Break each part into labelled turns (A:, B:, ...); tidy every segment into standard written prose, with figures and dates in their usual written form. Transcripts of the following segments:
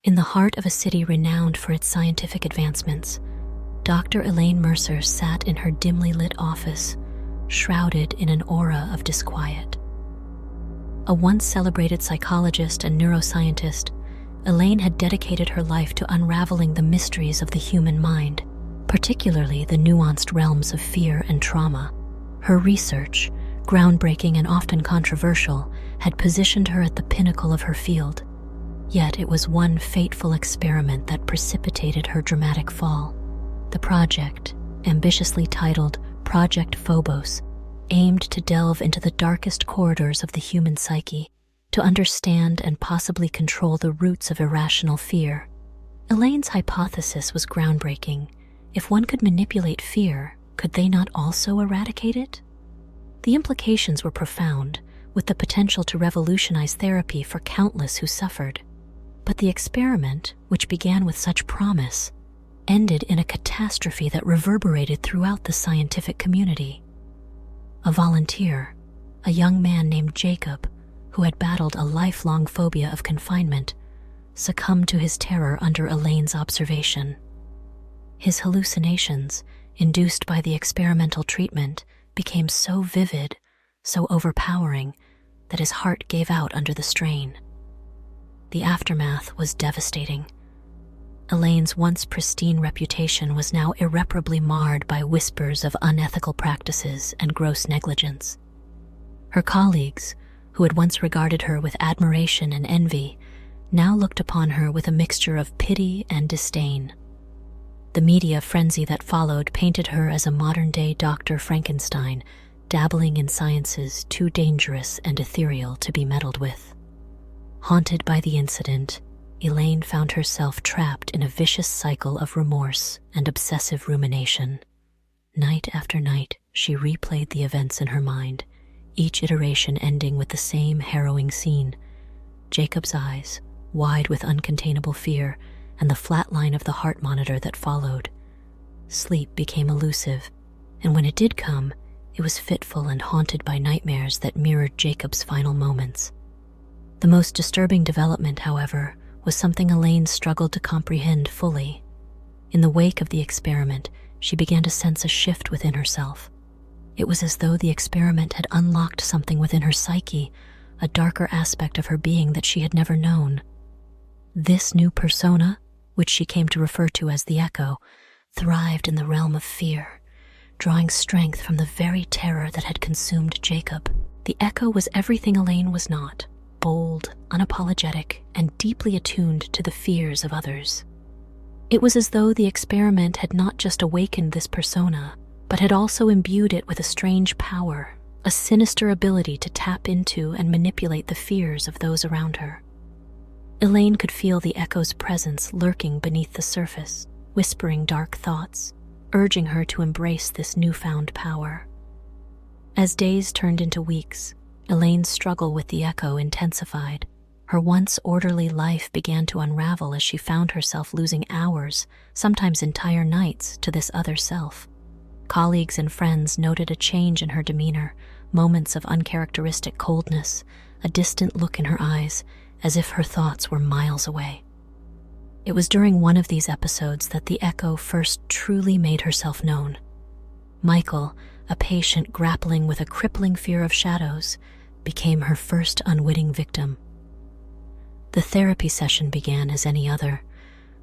A: In the heart of a city renowned for its scientific advancements, Dr. Elaine Mercer sat in her dimly lit office, shrouded in an aura of disquiet. A once celebrated psychologist and neuroscientist, Elaine had dedicated her life to unraveling the mysteries of the human mind, particularly the nuanced realms of fear and trauma. Her research, groundbreaking and often controversial, had positioned her at the pinnacle of her field. Yet it was one fateful experiment that precipitated her dramatic fall. The project, ambitiously titled Project Phobos, aimed to delve into the darkest corridors of the human psyche, to understand and possibly control the roots of irrational fear. Elaine's hypothesis was groundbreaking. If one could manipulate fear, could they not also eradicate it? The implications were profound, with the potential to revolutionize therapy for countless who suffered. But the experiment, which began with such promise, ended in a catastrophe that reverberated throughout the scientific community. A volunteer, a young man named Jacob, who had battled a lifelong phobia of confinement, succumbed to his terror under Elaine's observation. His hallucinations, induced by the experimental treatment, became so vivid, so overpowering, that his heart gave out under the strain. The aftermath was devastating. Elaine's once pristine reputation was now irreparably marred by whispers of unethical practices and gross negligence. Her colleagues, who had once regarded her with admiration and envy, now looked upon her with a mixture of pity and disdain. The media frenzy that followed painted her as a modern-day Dr. Frankenstein, dabbling in sciences too dangerous and ethereal to be meddled with. Haunted by the incident, Elaine found herself trapped in a vicious cycle of remorse and obsessive rumination. Night after night, she replayed the events in her mind, each iteration ending with the same harrowing scene: Jacob's eyes, wide with uncontainable fear, and the flat line of the heart monitor that followed. Sleep became elusive, and when it did come, it was fitful and haunted by nightmares that mirrored Jacob's final moments. The most disturbing development, however, was something Elaine struggled to comprehend fully. In the wake of the experiment, she began to sense a shift within herself. It was as though the experiment had unlocked something within her psyche, a darker aspect of her being that she had never known. This new persona, which she came to refer to as the Echo, thrived in the realm of fear, drawing strength from the very terror that had consumed Jacob. The Echo was everything Elaine was not: bold, unapologetic, and deeply attuned to the fears of others. It was as though the experiment had not just awakened this persona, but had also imbued it with a strange power, a sinister ability to tap into and manipulate the fears of those around her. Elaine could feel the Echo's presence lurking beneath the surface, whispering dark thoughts, urging her to embrace this newfound power. As days turned into weeks, Elaine's struggle with the Echo intensified. Her once orderly life began to unravel as she found herself losing hours, sometimes entire nights, to this other self. Colleagues and friends noted a change in her demeanor, moments of uncharacteristic coldness, a distant look in her eyes, as if her thoughts were miles away. It was during one of these episodes that the Echo first truly made herself known. Michael, a patient grappling with a crippling fear of shadows, became her first unwitting victim. The therapy session began as any other,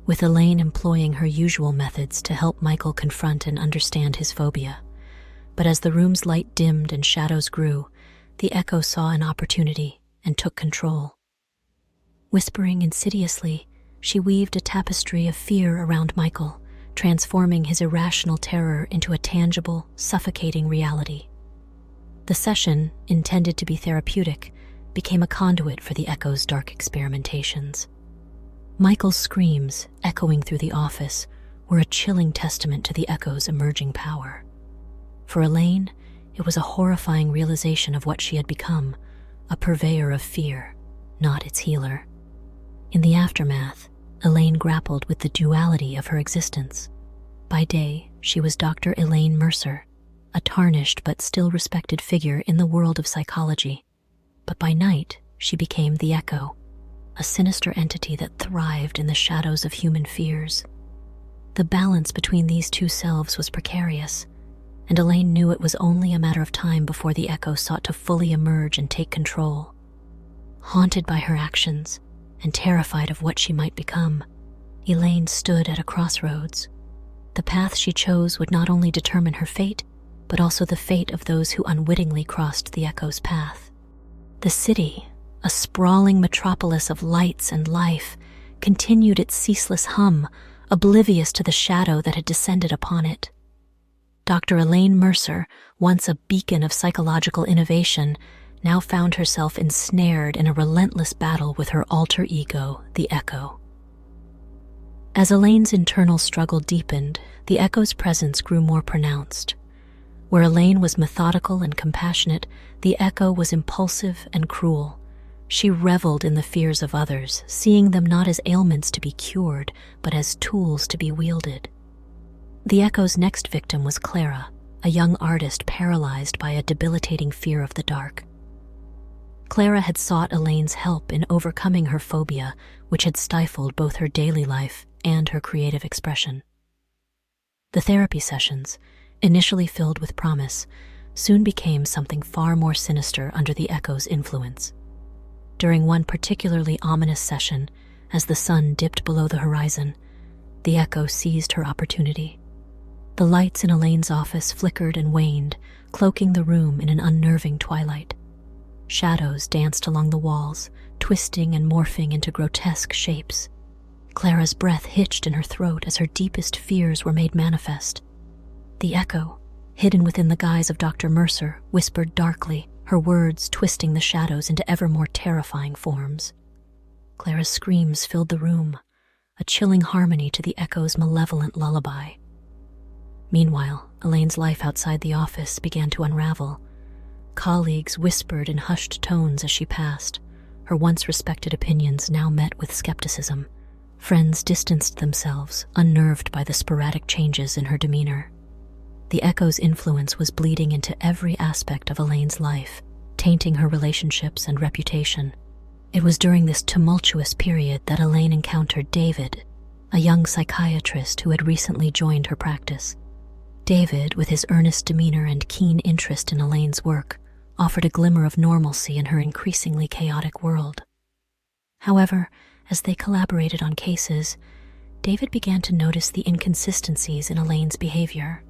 A: with Elaine employing her usual methods to help Michael confront and understand his phobia. But as the room's light dimmed and shadows grew, the Echo saw an opportunity and took control. Whispering insidiously, she weaved a tapestry of fear around Michael, transforming his irrational terror into a tangible, suffocating reality. The session, intended to be therapeutic, became a conduit for the Echo's dark experimentations. Michael's screams, echoing through the office, were a chilling testament to the Echo's emerging power. For Elaine, it was a horrifying realization of what she had become, a purveyor of fear, not its healer. In the aftermath, Elaine grappled with the duality of her existence. By day, she was Dr. Elaine Mercer, a tarnished but still respected figure in the world of psychology. But by night, she became the Echo, a sinister entity that thrived in the shadows of human fears. The balance between these two selves was precarious, and Elaine knew it was only a matter of time before the echo sought to fully emerge and take control. Haunted by her actions and terrified of what she might become, Elaine stood at a crossroads. The path she chose would not only determine her fate, but also the fate of those who unwittingly crossed the echo's path. The city, a sprawling metropolis of lights and life, continued its ceaseless hum, oblivious to the shadow that had descended upon it. Dr. Elaine Mercer, once a beacon of psychological innovation, now found herself ensnared in a relentless battle with her alter ego, the Echo. As Elaine's internal struggle deepened, the Echo's presence grew more pronounced. Where Elaine was methodical and compassionate, the Echo was impulsive and cruel. She reveled in the fears of others, seeing them not as ailments to be cured, but as tools to be wielded. The Echo's next victim was Clara, a young artist paralyzed by a debilitating fear of the dark. Clara had sought Elaine's help in overcoming her phobia, which had stifled both her daily life and her creative expression. The therapy sessions, initially filled with promise, soon became something far more sinister under the Echo's influence. During one particularly ominous session, as the sun dipped below the horizon, the Echo seized her opportunity. The lights in Elaine's office flickered and waned, cloaking the room in an unnerving twilight. Shadows danced along the walls, twisting and morphing into grotesque shapes. Clara's breath hitched in her throat as her deepest fears were made manifest. The Echo, hidden within the guise of Dr. Mercer, whispered darkly, her words twisting the shadows into ever more terrifying forms. Clara's screams filled the room, a chilling harmony to the Echo's malevolent lullaby. Meanwhile, Elaine's life outside the office began to unravel. Colleagues whispered in hushed tones as she passed, her once respected opinions now met with skepticism. Friends distanced themselves, unnerved by the sporadic changes in her demeanor. The Echo's influence was bleeding into every aspect of Elaine's life, tainting her relationships and reputation. It was during this tumultuous period that Elaine encountered David, a young psychiatrist who had recently joined her practice. David, with his earnest demeanor and keen interest in Elaine's work, offered a glimmer of normalcy in her increasingly chaotic world. However, as they collaborated on cases, David began to notice the inconsistencies in Elaine's behavior.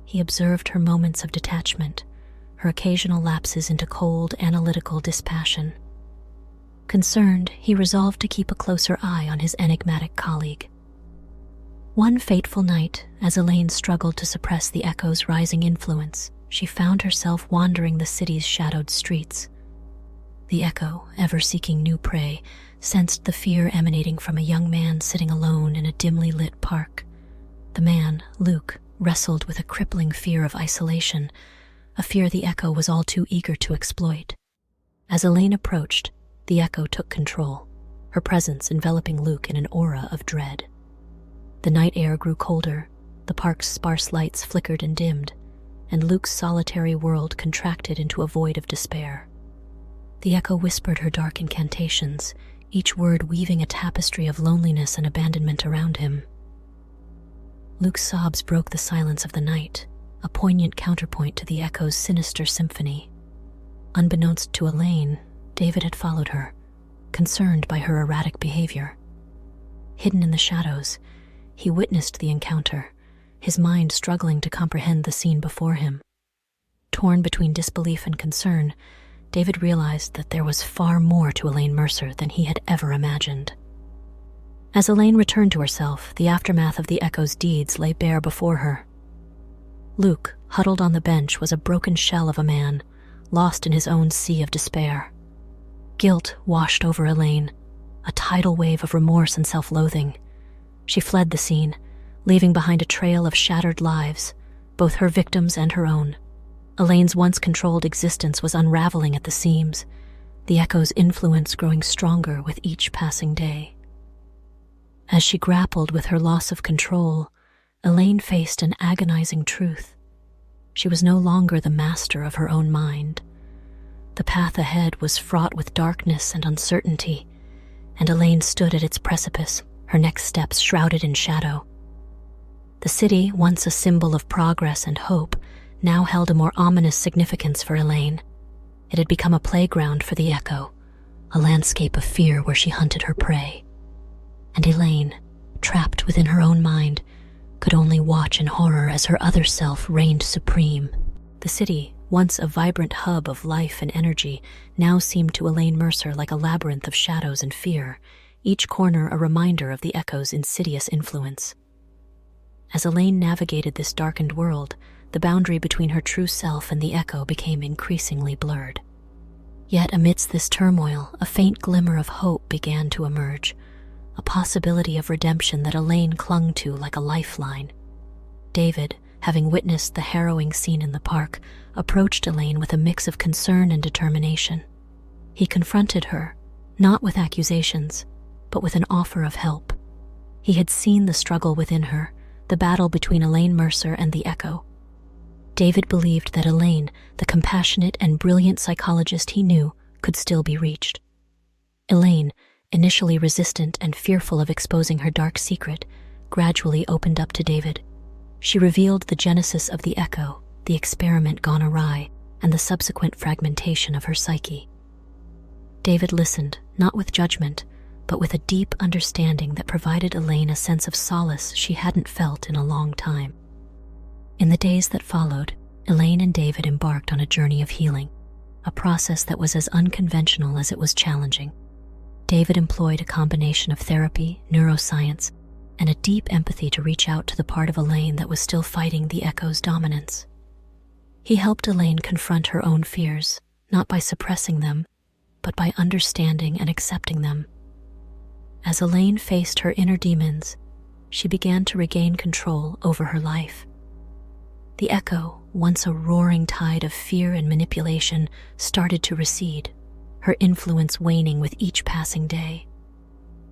A: He observed her moments of detachment, her occasional lapses into cold, analytical dispassion. Concerned, he resolved to keep a closer eye on his enigmatic colleague. One fateful night, as Elaine struggled to suppress the Echo's rising influence, she found herself wandering the city's shadowed streets. The Echo, ever seeking new prey, sensed the fear emanating from a young man sitting alone in a dimly lit park. The man, Luke, wrestled with a crippling fear of isolation, a fear the Echo was all too eager to exploit. As Elaine approached, the Echo took control, her presence enveloping Luke in an aura of dread. The night air grew colder, the park's sparse lights flickered and dimmed, and Luke's solitary world contracted into a void of despair. The Echo whispered her dark incantations, each word weaving a tapestry of loneliness and abandonment around him. Luke's sobs broke the silence of the night, a poignant counterpoint to the Echo's sinister symphony. Unbeknownst to Elaine, David had followed her, concerned by her erratic behavior. Hidden in the shadows, he witnessed the encounter, his mind struggling to comprehend the scene before him. Torn between disbelief and concern, David realized that there was far more to Elaine Mercer than he had ever imagined. As Elaine returned to herself, the aftermath of the Echo's deeds lay bare before her. Luke, huddled on the bench, was a broken shell of a man, lost in his own sea of despair. Guilt washed over Elaine, a tidal wave of remorse and self-loathing. She fled the scene, leaving behind a trail of shattered lives, both her victims and her own. Elaine's once controlled existence was unraveling at the seams, the Echo's influence growing stronger with each passing day. As she grappled with her loss of control, Elaine faced an agonizing truth. She was no longer the master of her own mind. The path ahead was fraught with darkness and uncertainty, and Elaine stood at its precipice, her next steps shrouded in shadow. The city, once a symbol of progress and hope, now held a more ominous significance for Elaine. It had become a playground for the Echo, a landscape of fear where she hunted her prey. And Elaine, trapped within her own mind, could only watch in horror as her other self reigned supreme. The city, once a vibrant hub of life and energy, now seemed to Elaine Mercer like a labyrinth of shadows and fear, each corner a reminder of the Echo's insidious influence. As Elaine navigated this darkened world, the boundary between her true self and the Echo became increasingly blurred. Yet amidst this turmoil, a faint glimmer of hope began to emerge, a possibility of redemption that Elaine clung to like a lifeline. David, having witnessed the harrowing scene in the park, approached Elaine with a mix of concern and determination. He confronted her, not with accusations, but with an offer of help. He had seen the struggle within her, the battle between Elaine Mercer and the Echo. David believed that Elaine, the compassionate and brilliant psychologist he knew, could still be reached. Elaine, initially resistant and fearful of exposing her dark secret, gradually opened up to David. She revealed the genesis of the Echo, the experiment gone awry, and the subsequent fragmentation of her psyche. David listened, not with judgment, but with a deep understanding that provided Elaine a sense of solace she hadn't felt in a long time. In the days that followed, Elaine and David embarked on a journey of healing, a process that was as unconventional as it was challenging. David employed a combination of therapy, neuroscience, and a deep empathy to reach out to the part of Elaine that was still fighting the Echo's dominance. He helped Elaine confront her own fears, not by suppressing them, but by understanding and accepting them. As Elaine faced her inner demons, she began to regain control over her life. The Echo, once a roaring tide of fear and manipulation, started to recede, her influence waning with each passing day.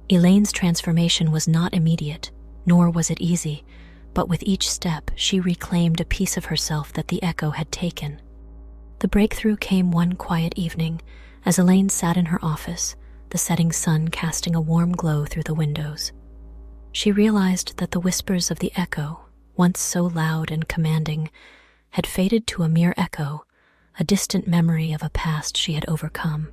A: Elaine's transformation was not immediate, nor was it easy, but with each step she reclaimed a piece of herself that the Echo had taken. The breakthrough came one quiet evening, as Elaine sat in her office, the setting sun casting a warm glow through the windows. She realized that the whispers of the Echo, once so loud and commanding, had faded to a mere echo, a distant memory of a past she had overcome.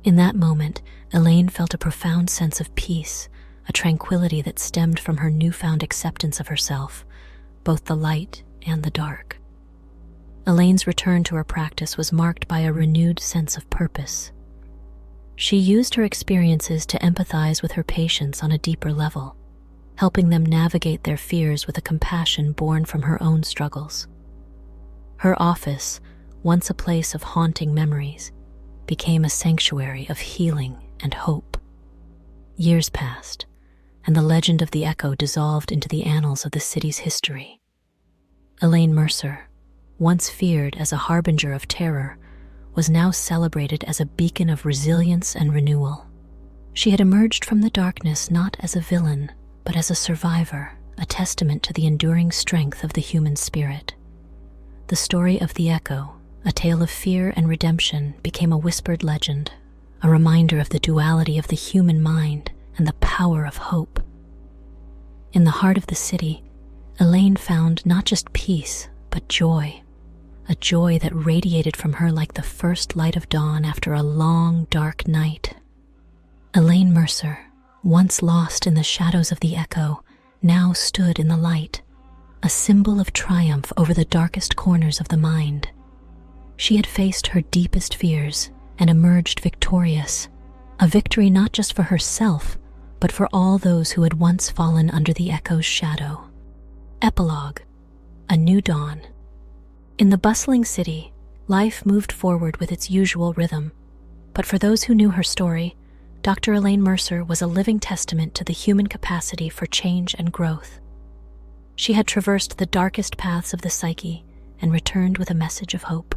A: In that moment, Elaine felt a profound sense of peace, a tranquility that stemmed from her newfound acceptance of herself, both the light and the dark. Elaine's return to her practice was marked by a renewed sense of purpose. She used her experiences to empathize with her patients on a deeper level, helping them navigate their fears with a compassion born from her own struggles. Her office, once a place of haunting memories, became a sanctuary of healing and hope. Years passed, and the legend of the Echo dissolved into the annals of the city's history. Elaine Mercer, once feared as a harbinger of terror, was now celebrated as a beacon of resilience and renewal. She had emerged from the darkness not as a villain, but as a survivor, a testament to the enduring strength of the human spirit. The story of the Echo, a tale of fear and redemption, became a whispered legend, a reminder of the duality of the human mind and the power of hope. In the heart of the city, Elaine found not just peace, but joy, a joy that radiated from her like the first light of dawn after a long, dark night. Elaine Mercer, once lost in the shadows of the Echo, now stood in the light, a symbol of triumph over the darkest corners of the mind. She had faced her deepest fears and emerged victorious, a victory not just for herself, but for all those who had once fallen under the Echo's shadow. Epilogue: A New Dawn. In the bustling city, life moved forward with its usual rhythm, but for those who knew her story, Dr. Elaine Mercer was a living testament to the human capacity for change and growth. She had traversed the darkest paths of the psyche and returned with a message of hope.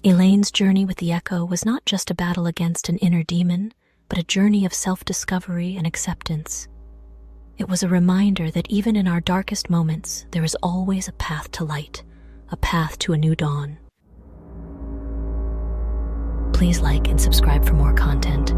A: Elaine's journey with the Echo was not just a battle against an inner demon, but a journey of self-discovery and acceptance. It was a reminder that even in our darkest moments, there is always a path to light, a path to a new dawn. Please like and subscribe for more content.